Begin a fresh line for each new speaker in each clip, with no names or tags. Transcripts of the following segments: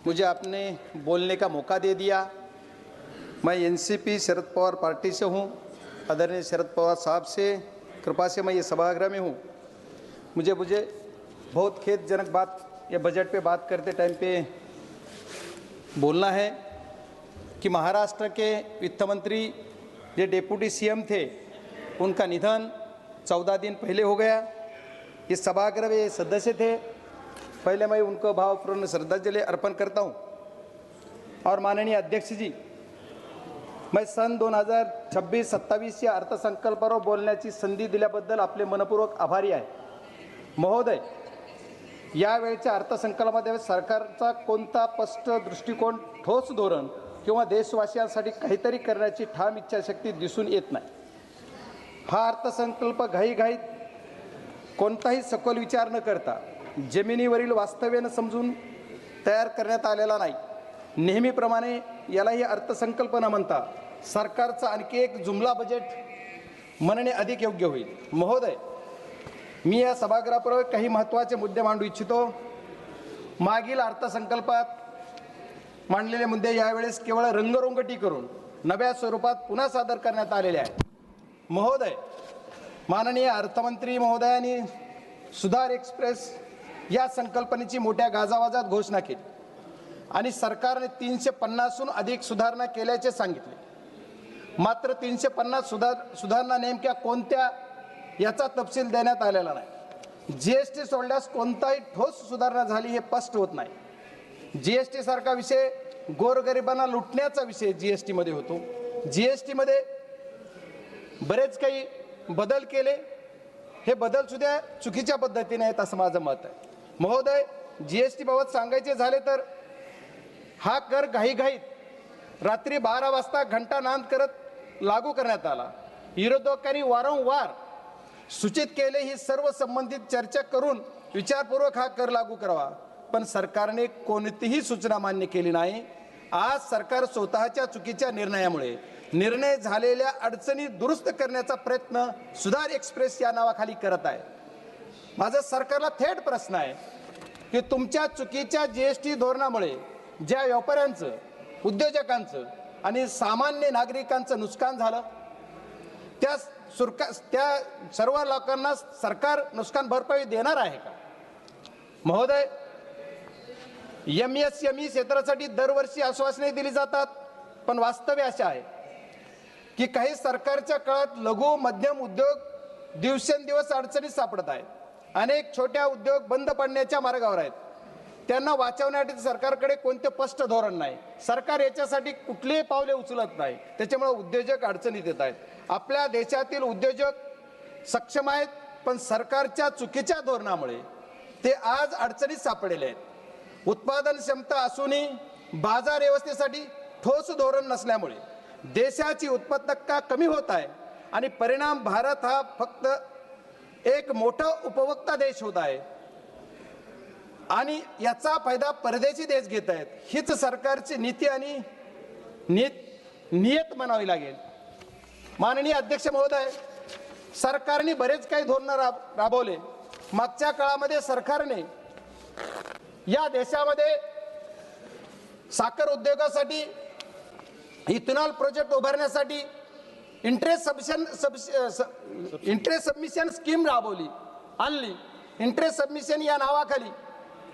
मुझे आपने बोलने का मौका दे दिया। मैं एनसीपी शरद पवार पार्टी से हूँ। आदरणीय शरद पवार साहब से कृपा से मैं ये सभागृह में हूँ। मुझे बहुत खेदजनक बात ये बजट पे बात करते टाइम पे बोलना है कि महाराष्ट्र के वित्त मंत्री जो डेप्यूटी सीएम थे उनका निधन 14 दिन पहले हो गया। इस सभागृह में सदस्य थे। पहले मैं उनको भावपूर्ण श्रद्धांजलि अर्पण करता हूं। और माननीय अध्यक्ष जी, मैं सन 2026-27 या अर्थसंकल्पावर बोलण्याची संधी दिल्याबद्दल आपले मनपूर्वक आभारी आहे। महोदय, यावेळच्या अर्थसंकल्पामध्ये सरकारचा कोणता स्पष्ट दृष्टिकोन, ठोस धोरण किंवा देशवासियांसाठी काहीतरी करण्याची ठाम इच्छाशक्ती दिसून येत नाही। हा अर्थसंकल्प घाईघाईत कोणताही सखोल विचार न करता जमिनीवरील वास्तव्यानं समजून तयार करण्यात आलेला नाही। नेहमीप्रमाणे यालाही अर्थसंकल्प न म्हणता सरकारचा आणखी एक जुमला बजेट म्हणणे अधिक योग्य होईल। महोदय, मी या सभागृहापूर्वी काही महत्त्वाचे मुद्दे मांडू इच्छितो। मागील अर्थसंकल्पात मांडलेले मुद्दे यावेळेस केवळ रंगरंगटी करून नव्या स्वरूपात पुन्हा सादर करण्यात आलेले आहेत। महोदय, माननीय अर्थमंत्री महोदयांनी सुधार एक्सप्रेस या संकल्पनेची मोठ्या गाजावाजात घोषणा केली आणि सरकारने 350हून अधिक सुधारणा केल्याचे सांगितले। मात्र 350 सुधारणा नेमक्या कोणत्या याचा तपशील देण्यात आलेला नाही। जीएसटी सोडल्यास कोणताही ठोस सुधारणा झाली हे स्पष्ट होत नाही। जीएसटी सारखा विषय गोरगरिबांना लुटण्याचा विषय जीएसटी मध्ये होतो। जीएसटी मध्ये बरेच काही बदल केले, हे बदल सुद्धा चुकीच्या पद्धतीने आहेत असं माझं मत आहे। महोदय, जीएसटी बाबत सांगायचे झाले तर हा कर घाईघाईत रात्री 12 वाजता घंटा नांद करत लागू करण्यात आला। विरोधकांनी वारंवार सूचित केले ही सर्व संबंधित चर्चा करून विचारपूर्वक हा कर लागू करावा, पण सरकारने कोणतीही सूचना मान्य केली नाही। आज सरकार स्वतःच्या चुकीच्या निर्णयामुळे निर्णय झालेल्या अडचणी दुरुस्त करण्याचा प्रयत्न सुधार एक्सप्रेस या नावाखाली करत आहे। माझा सरकारला थेट प्रश्न आहे की तुमच्या चुकीच्या जीएसटी धोरणामुळे ज्या व्यापाऱ्यांचं, उद्योजकांचं आणि सामान्य नागरिकांचं नुकसान झालं त्या सर्व लोकांना सरकार नुकसान भरपाई देणार आहे का? महोदय, एमएसएमई क्षेत्रासाठी दरवर्षी आश्वासने दिली जातात, पण वास्तव्य असे आहे की काही सरकारच्या काळात लघु मध्यम उद्योग दिवसेंदिवस अडचणीत सापडत आहेत। अनेक छोट्या उद्योग बंद पडण्याच्या मार्गावर आहेत। त्यांना वाचवण्यासाठी सरकारकडे कोणते स्पष्ट धोरण नाही। सरकार याच्यासाठी कुठलीही पावले उचलत नाही, त्याच्यामुळे उद्योजक अडचणीत येत आहेत। आपल्या देशातील उद्योजक सक्षम आहेत, पण सरकारच्या चुकीच्या धोरणामुळे ते आज अडचणीत सापडलेले आहेत। उत्पादन क्षमता असूनही बाजार व्यवस्थेसाठी ठोस धोरण नसल्यामुळे देशाची उत्पादकता कमी होत आहे आणि परिणाम भारत हा फक्त एक मोठा उपभोक्ता देश होत आहे आणि याचा फायदा परदेशी देश घेत आहेत। हीच सरकारची नीती आणि नियत म्हणावी लागेल। माननीय अध्यक्ष महोदय, सरकारने बरेच काही धोरण राबवले। मागच्या काळामध्ये सरकारने या देशामध्ये साखर उद्योगासाठी इथेनॉल प्रोजेक्ट उभारण्यासाठी इंटरेस्ट सबमिशन स्कीम राबवली आणली। इंटरेस्ट सबमिशन या नावाखाली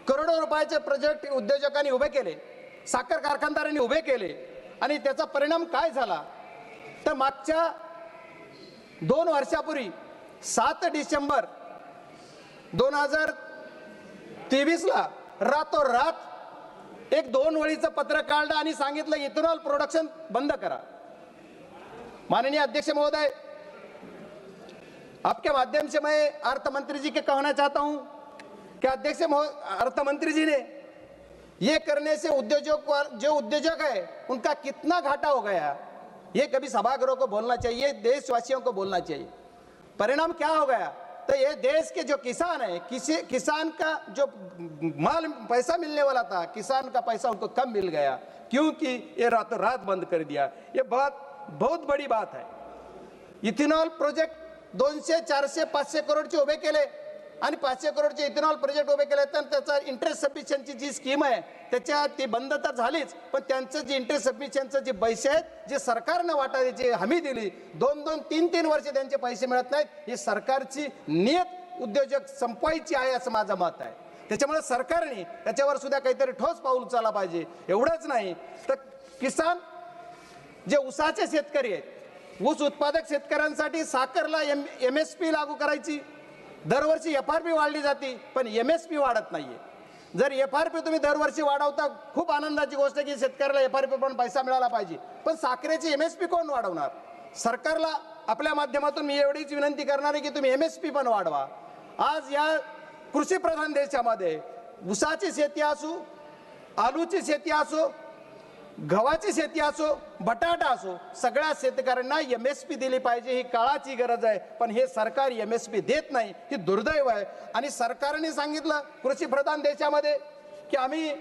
करोडो रुपयाचे प्रोजेक्ट उद्योजकांनी उभे केले, साखर कारखानदारांनी उभे केले आणि त्याचा परिणाम काय झाला तर मागच्या 2 वर्षापूर्वी 7 डिसेंबर 2023 ला रातोरात एक 2 वळीचं पत्र काढलं आणि सांगितलं इथेनॉल प्रोडक्शन बंद करा। माननीय अध्यक्ष महोदय, आपके माध्यम से मैं अर्थ मंत्री जी के कहना चाहता हूं कि अध्यक्ष अर्थ मंत्री जी ने ये करने से जो उद्योजक है उनका कितना घाटा हो गया, ये कभी सभागृह को बोलना चाहिए, देशवासियों को बोलना चाहिए। परिणाम क्या हो गया तो ये देश के जो किसान है, किसान का जो माल पैसा मिलने वाला था, किसान का पैसा उनको कम मिल गया क्योंकि ये रातों रात बंद कर दिया। ये बहुत बड़ी बात है। इथेनॉल प्रोजेक्ट 200, 400, 500 करोडचे उभे केले, आणि 500 करोडचे इथेनॉल प्रोजेक्ट उभे केले, तर त्याचा इंटरेस्ट सबमिशनची जी स्कीम आहे त्याच्या ती बंद तर झालीच, पण त्यांचं जे इंटरेस्ट सबमिशनचं जे पैसे आहेत जे सरकारनं वाटायची हमी दिली, 2-2, 3-3 वर्ष त्यांचे पैसे मिळत नाहीत, ही सरकारची नियत उद्योजक संपवायची आहे असं माझं मत आहे. त्याच्यामुळे सरकारने त्याच्यावर सुद्धा काहीतरी ठोस पाऊल उचलला पाहिजे. एवढंच नाही तर किसान जे ऊसाचे शेतकरी आहेत, ऊस उत्पादक शेतकऱ्यांसाठी साखरला MSP लागू करायची. दरवर्षी FRP वाढली जाते पण MSP वाढत नाहीये. जर FRP तुम्ही दरवर्षी वाढवता, खूप आनंदाची गोष्ट की शेतकऱ्याला FRP पण पैसा मिळाला पाहिजे, पण साखरेची MSP कोण वाढवणार? सरकारला आपल्या माध्यमातून मी एवढीच विनंती करणार आहे की तुम्ही MSP पण वाढवा. आज या कृषी प्रधान देशामध्ये ऊसाची शेती असो, आलूची शेती असो, गव्हाची शेती असो, बटाटा असो, सगळ्या शेतकऱ्यांना MSP दिली पाहिजे. ही काळाची गरज आहे, पण हे सरकार MSP देत नाही, ही दुर्दैव आहे. आणि सरकारने सांगितलं कृषी प्रधान देशामध्ये की आम्ही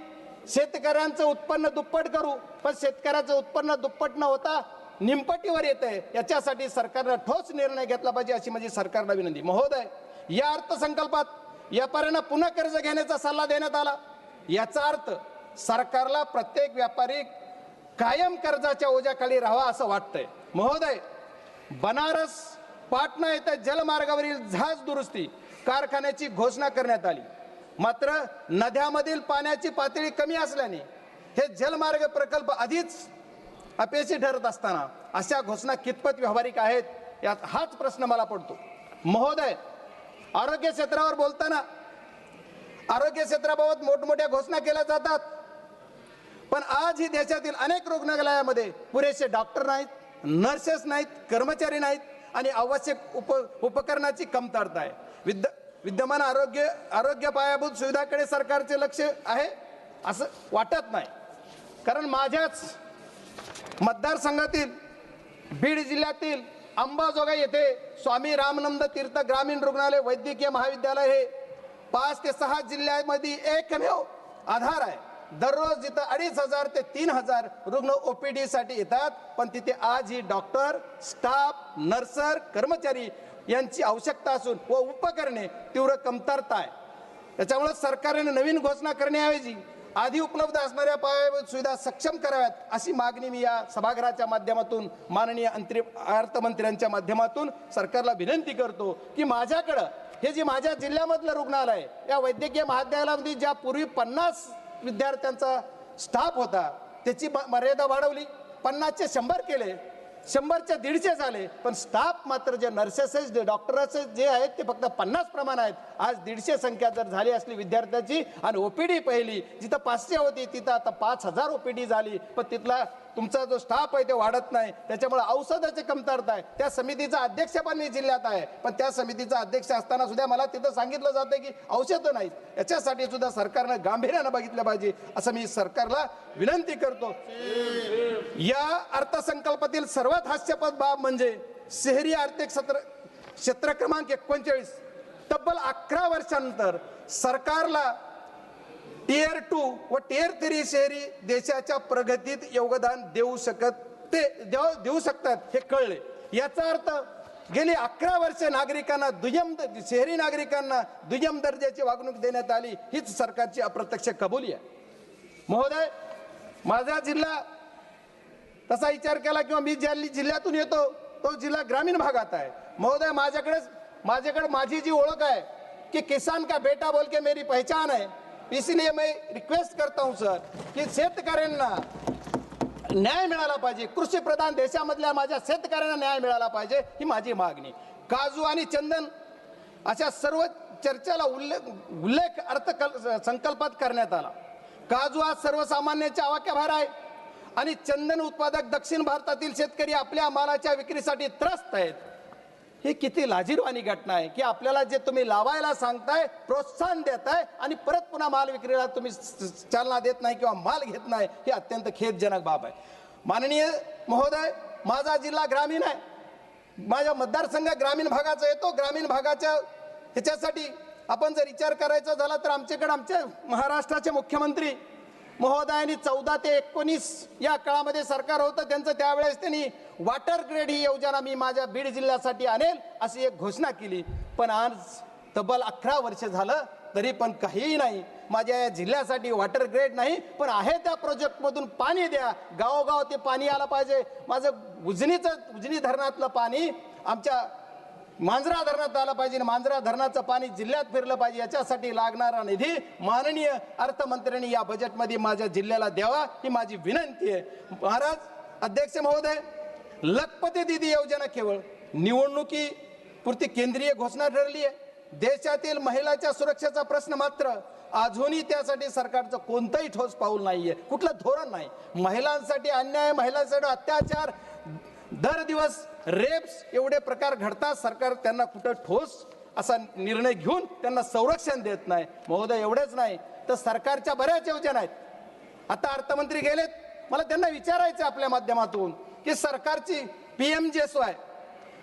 शेतकऱ्यांचं उत्पन्न दुप्पट करू, पण शेतकऱ्याचं उत्पन्न दुप्पट न होता निमपटीवर येतंय. याच्यासाठी सरकारनं ठोस निर्णय घेतला पाहिजे अशी माझी सरकारला विनंती. महोदय, या अर्थसंकल्पात व्यापाऱ्यांना पुन्हा कर्ज घेण्याचा सल्ला देण्यात आला. याचा अर्थ सरकारला प्रत्येक व्यापारी कायम कर्जाच्या ओझ्याखाली राहावा असं वाटतंय. महोदय, बनारस पाटणा येथे जलमार्गावरील जहाज दुरुस्ती कारखान्याची घोषणा करण्यात आली. मात्र नद्यामधील पाण्याची पातळी कमी असल्याने हे जलमार्ग प्रकल्प आधीच अपयशी ठरत असताना अशा घोषणा कितपत व्यावहारिक आहेत, यात हाच प्रश्न मला पडतो. महोदय, आरोग्य क्षेत्रावर बोलताना आरोग्य क्षेत्राबाबत मोठमोठ्या घोषणा केल्या जातात, पण आज ही देशातील अनेक रुग्णालयामध्ये पुरेसे डॉक्टर नाहीत, नर्सेस नाहीत, कर्मचारी नाहीत आणि आवश्यक उपकरणाची कमतरता आहे. विद्यमान आरोग्य पायाभूत सुविधाकडे सरकारचे लक्ष आहे असं वाटत नाही. कारण माझ्याच मतदारसंघातील बीड जिल्ह्यातील अंबाजोगाई येथे स्वामी रामानंद तीर्थ ग्रामीण रुग्णालय वैद्यकीय महाविद्यालय हे 5 ते 6 जिल्ह्यामध्ये एकमेव आधार आहे. दररोज जिथं 2,500 ते 3,000 रुग्ण OPD साठी येतात, पण तिथे आज ही डॉक्टर, स्टाफ, नर्सर, कर्मचारी यांची आवश्यकता असून व उपकरणे तीव्र कमतरता आहे. त्याच्यामुळे सरकारने नवीन घोषणा करण्याऐवजी आधी उपलब्ध असणाऱ्या पायाभूत सुविधा सक्षम कराव्यात अशी मागणी मी या सभागृहाच्या माध्यमातून माननीय अर्थमंत्र्यांच्या माध्यमातून सरकारला विनंती करतो की माझ्याकडं हे जे माझ्या जिल्ह्यामधलं रुग्णालय, या वैद्यकीय महाविद्यालयामध्ये ज्या पूर्वी 50 विद्यार्थ्यांचा स्टाफ होता त्याची मर्यादा वाढवली, 50चे 100 केले, 100चे 150 झाले, पण स्टाफ मात्र जे नर्सेस जे डॉक्टर्स जे आहेत ते फक्त 50 प्रमाण आहेत. आज 150 संख्या जर झाली असली विद्यार्थ्याची आणि OPD पहिली जिथं 500 होती तिथं आता 5,000 OPD झाली, पण तिथला तुमचा जो स्टाफ आहे ते वाढत नाही. त्याच्यामुळे औषधाची कमतरता आहे. त्या समितीचा अध्यक्ष पण मी जिल्ह्यात आहे, पण त्या समितीचा अध्यक्ष असताना सुद्धा मला तिथं सांगितलं जातं की औषधं नाहीत. याच्यासाठी सुद्धा सरकारनं गांभीर्यानं बघितलं पाहिजे असं मी सरकारला विनंती करतो. या अर्थसंकल्पातील सर्वात हास्यास्पद बाब म्हणजे शहरी आर्थिक क्षेत्र क्रमांक 39 तब्बल 11 वर्षांनंतर सरकारला Tier 2 व Tier 3 शहरी देशाच्या प्रगतीत योगदान देऊ शकतात हे कळले. याचा अर्थ गेली 11 वर्ष नागरिकांना शहरी नागरिकांना दुय्यम दर्जाची वागणूक देण्यात आली, हीच सरकारची अप्रत्यक्ष कबुली आहे. महोदय, माझा जिल्हा तसा विचार केला किंवा मी ज्या जिल्ह्यातून येतो तो जिल्हा ग्रामीण भागात आहे. महोदय, माझ्याकडे माझी जी ओळख आहे कि किसान का बेटा बोल के मेरी पहचान है, इसलिए मैं रिक्वेस्ट करता हूं सर की शेतकऱ्यांना न्याय मिळाला पाहिजे. कृषी प्रधान देशामधल्या माझ्या शेतकऱ्यांना न्याय मिळाला पाहिजे ही माझी मागणी. काजू आणि चंदन अशा सर्व चर्चेला उल्लेख अर्थसंकल्पात करण्यात आला. काजू हा सर्वसामान्यांच्या आवाक्याबाहेर आहे आणि चंदन उत्पादक दक्षिण भारतातील शेतकरी आपल्या मालाच्या विक्रीसाठी त्रस्त आहेत. ही किती लाजिरवाणी घटना आहे की आपल्याला जे तुम्ही लावायला सांगताय, प्रोत्साहन देताय आणि परत पुन्हा माल विक्रीला तुम्ही चालना देत नाही किंवा माल घेत नाही, ही अत्यंत खेदजनक बाब आहे. माननीय महोदय, माझा जिल्हा ग्रामीण आहे, माझा मतदारसंघ ग्रामीण भागाचा येतो. ग्रामीण भागाच्या ह्याच्यासाठी आपण जर विचार करायचा झाला तर आमच्याकडे आमच्या महाराष्ट्राचे मुख्यमंत्री महोदयांनी 14 ते 19 या काळामध्ये सरकार होतं त्यांचं, त्यावेळेस त्यांनी वॉटर ग्रेड ही योजना मी माझ्या बीड जिल्ह्यासाठी आणेल अशी एक घोषणा केली. पण आज तब्बल 11 वर्ष झालं तरी पण काहीही नाही. माझ्या या जिल्ह्यासाठी वॉटर ग्रेड नाही, पण आहे त्या प्रोजेक्टमधून पाणी द्या. गावोगाव ते पाणी आलं पाहिजे. माझं उजनी धरणातलं पाणी आमच्या मांजरा धरणात आलं पाहिजे. मांजरा धरणाचं पाणी जिल्ह्यात फिरलं पाहिजे. याच्यासाठी लागणारा निधी माननीय अर्थमंत्र्यांनी या बजेटमध्ये माझ्या जिल्ह्याला द्यावा, ही माझी विनंती आहे. महाराज अध्यक्ष महोदय, लखपती दीदी योजना केवळ निवडणुकी पुरती केंद्रीय घोषणा ठरली आहे. देशातील महिलांच्या सुरक्षेचा प्रश्न मात्र अजूनही त्यासाठी सरकारचं कोणतंही ठोस पाऊल नाहीये, कुठलं धोरण नाही. महिलांसाठी अन्याय, महिलांसाठी अत्याचार, दर दिवस रेप्स एवढे प्रकार घडतात. सरकार त्यांना कुठं ठोस असा निर्णय घेऊन त्यांना संरक्षण देत नाही. महोदय एवढेच नाही तर सरकारच्या बऱ्याच योजना आहेत. आता अर्थमंत्री गेलेत, मला त्यांना विचारायचं आपल्या माध्यमातून की सरकारची PMGSY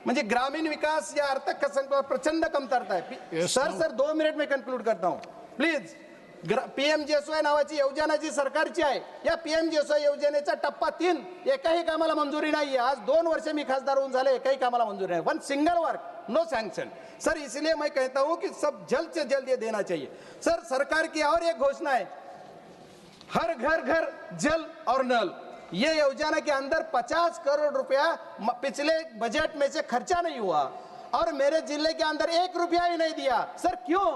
म्हणजे ग्रामीण विकास या अर्थसंकल्पात प्रचंड कमतरता आहे. सर 2 मिनिट में कंक्लूड करता हूं प्लीज. PMGSY नावाची योजना जी सरकारची आहे, या PMGSY योजनेचा टप्पा 3 एकाही कामाला मंजुरी नाही. आज 2 वर्ष मी खासदार होऊन झाले, एकाही कामाला मंजुरी नाही. 1 single work no sanction. Sir इसलिए मैं कहता हूं कि सब जल्द से जल्द ये देना चाहिए. सर सरकार की और एक घोषणा है, हर घर घर जल और नल. ये योजना के अंदर 50 करोड़ रुपया पिछले बजट में से खर्चा नहीं हुआ और मेरे जिले के अंदर 1 रुपया ही नहीं दिया. सर क्यों?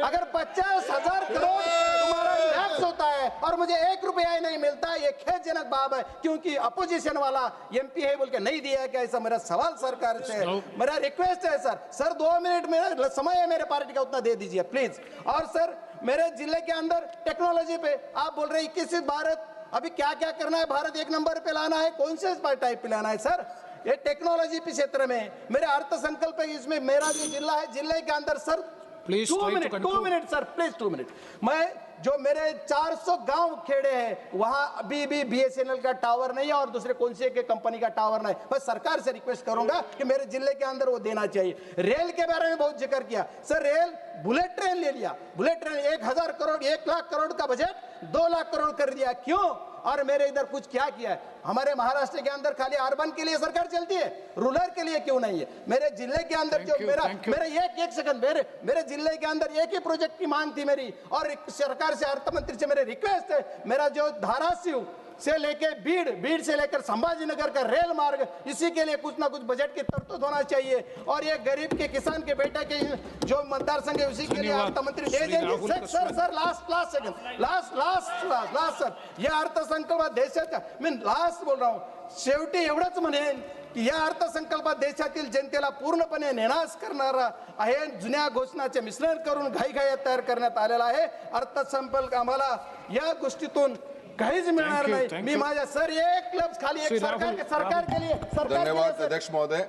अगर 50,000 करोड़ तुम्हारा टैक्स होता है और मुझे 1 रुपया ही नहीं मिलता, ये खेदजनक बात है. क्योंकि अपोजिशन वाला MP है बोल के नहीं दिया क्या? ऐसा मेरा सवाल सरकार से, मेरा रिक्वेस्ट है सर 2 मिनट में समय है मेरे पार्टी का, उतना दे दीजिए प्लीज. और सर मेरे जिले के अंदर टेक्नोलॉजी पे आप बोल रहे 21 भारत, अभी क्या क्या करना है? भारत 1 नंबर पे लाना है, कौन से टाइप पे लाना है सर? ये टेक्नोलॉजी के क्षेत्र में मेरे अर्थ संकल्प है, इसमें मेरा जो जिला है, जिले के अंदर sir 2 minute sir please 2 minute. मैं जो मेरे 400 गांव खेड़े हैं वहां अभी भी BSNL का टावर नहीं है और दूसरे कौन से के कंपनी का टावर नहीं. मैं सरकार से रिक्वेस्ट करूंगा कि मेरे जिले के अंदर वो देना चाहिए. रेल के बारे में बहुत जिक्र किया सर. रेल बुलेट ट्रेन ले लिया, बुलेट ट्रेन 1,000 करोड़ 1 लाख करोड़ का बजट 2 लाख करोड़ कर दिया. क्यों? और मेरे इधर कुछ क्या किया है? हमारे महाराष्ट्र के अंदर खाली अर्बन के लिए सरकार चलती है, रूरल के लिए क्यों नहीं है? मेरे जिले के अंदर जो मेरा एक सेकंड, मेरे जिले के अंदर एक ही प्रोजेक्ट की मांग थी मेरी, और सरकार से, अर्थमंत्री से मेरे रिक्वेस्ट है, मेरा जो धाराशिव से लेके बीड़ से लेकर संभाजीनगर का रेल मार्ग, इसी के लिए कुछ ना कुछ बजट की तरतूद होना चाहिए. और ये गरीब के किसान के बेटा के जो मतदार संघ है उसी के लिए अर्थमंत्री दे देंगे. Sir last second last sir, या अर्थसंकल्पात देशाच्या, मी लास्ट बोल रहा हूं, शेवटी एवढंच म्हणेन की या अर्थसंकल्पात देशातील जनतेला पूर्णपणे नेनास करणारा आहे. जुन्या घोषणाचे मिश्रण करून घाईघाईत तयार करण्यात आलेला आहे. अर्थसंकल्प आम्हाला या गोष्टीतून काहीच मिळणार नाही. मी माझ्या सर एक लफ्ज खाली एक सरकार के लिए
धन्यवाद अध्यक्ष महोदय.